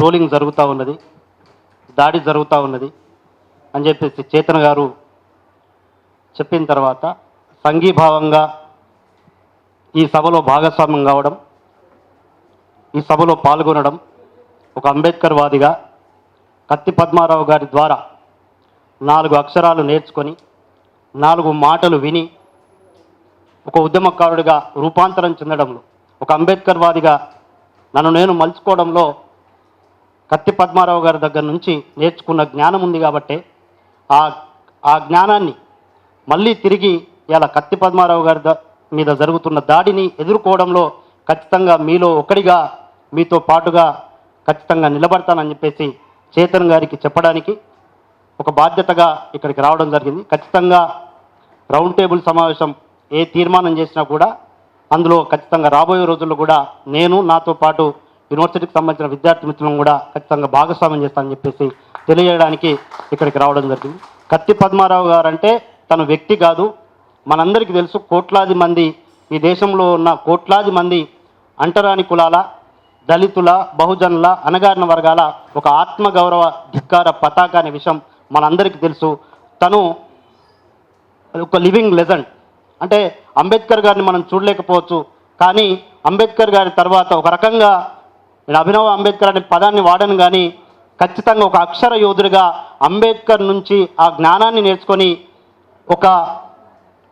Trolling జరుగుతూ ఉన్నది, దాడి జరుగుతూ ఉన్నది అని చెప్పేసి చేతన్ గారు చెప్పిన తర్వాత సంఘీభావంగా ఈ సభలో భాగస్వామ్యం కావడం, ఈ సభలో పాల్గొనడం, ఒక అంబేద్కర్ వాదిగా కత్తి పద్మారావు గారి ద్వారా 4 అక్షరాలు నేర్చుకొని 4 మాటలు విని ఒక ఉద్యమకారుడిగా రూపాంతరం చెందడంలో, ఒక అంబేద్కర్ వాదిగా నన్ను నేను మలుచుకోవడంలో కత్తి పద్మారావు గారి దగ్గర నుంచి నేర్చుకున్న జ్ఞానం ఉంది కాబట్టి ఆ జ్ఞానాన్ని మళ్ళీ తిరిగి ఇలా కత్తి పద్మారావు గారి మీద జరుగుతున్న దాడిని ఎదుర్కోవడంలో ఖచ్చితంగా మీలో ఒకడిగా మీతో పాటుగా ఖచ్చితంగా నిలబడతానని చెప్పేసి చేతన్ గారికి చెప్పడానికి ఒక బాధ్యతగా ఇక్కడికి రావడం జరిగింది. ఖచ్చితంగా రౌండ్ టేబుల్ సమావేశం ఏ తీర్మానం చేసినా కూడా అందులో ఖచ్చితంగా రాబోయే రోజుల్లో కూడా నేను నాతో పాటు యూనివర్సిటీకి సంబంధించిన విద్యార్థి మిత్రులను కూడా ఖచ్చితంగా భాగస్వామ్యం చేస్తానని చెప్పేసి తెలియజేయడానికి ఇక్కడికి రావడం జరిగింది. కత్తి పద్మారావు గారు అంటే తను వ్యక్తి కాదు, మనందరికీ తెలుసు. కోట్లాది మంది, ఈ దేశంలో ఉన్న కోట్లాది మంది అంటరాని కులాల, దళితుల, బహుజనుల, అణగారిన వర్గాల ఒక ఆత్మగౌరవ ధిక్కార పతాక అనే విషయం మనందరికీ తెలుసు. తను ఒక లివింగ్ లెజెండ్. అంటే అంబేద్కర్ గారిని మనం చూడలేకపోవచ్చు, కానీ అంబేద్కర్ గారి తర్వాత ఒక రకంగా నేను అభినవ్ అంబేద్కర్ అనే పదాన్ని వాడను, కానీ ఖచ్చితంగా ఒక అక్షర యోధుడిగా అంబేద్కర్ నుంచి ఆ జ్ఞానాన్ని నేర్చుకొని ఒక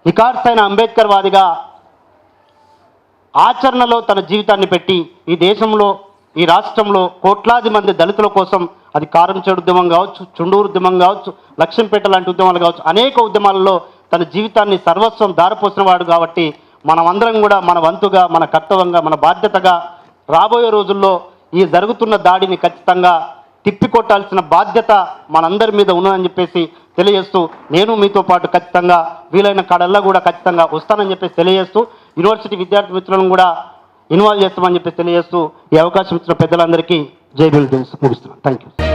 నిఖార్సైన అంబేద్కర్ వాదిగా ఆచరణలో తన జీవితాన్ని పెట్టి ఈ దేశంలో, ఈ రాష్ట్రంలో కోట్లాది మంది దళితుల కోసం, అది కారంచేడు ఉద్యమం కావచ్చు, చుండూరు ఉద్యమం కావచ్చు, లక్ష్మీపేట లాంటి ఉద్యమాలు కావచ్చు, అనేక ఉద్యమాలలో తన జీవితాన్ని సర్వస్వం దారిపోసిన వాడు. కాబట్టి మనమందరం కూడా మన వంతుగా, మన కర్తవ్యంగా, మన బాధ్యతగా రాబోయే రోజుల్లో ఈ జరుగుతున్న దాడిని ఖచ్చితంగా తిప్పికొట్టాల్సిన బాధ్యత మనందరి మీద ఉన్నదని చెప్పేసి తెలియజేస్తూ, నేను మీతో పాటు ఖచ్చితంగా వీలైన కాడల్లా కూడా ఖచ్చితంగా వస్తానని చెప్పేసి తెలియజేస్తూ, యూనివర్సిటీ విద్యార్థి మిత్రులను కూడా ఇన్వాల్వ్ చేస్తామని చెప్పేసి తెలియజేస్తూ, ఈ అవకాశం ఇచ్చిన పెద్దలందరికీ జై భీమ్ ముగిస్తున్నాను. Thank you.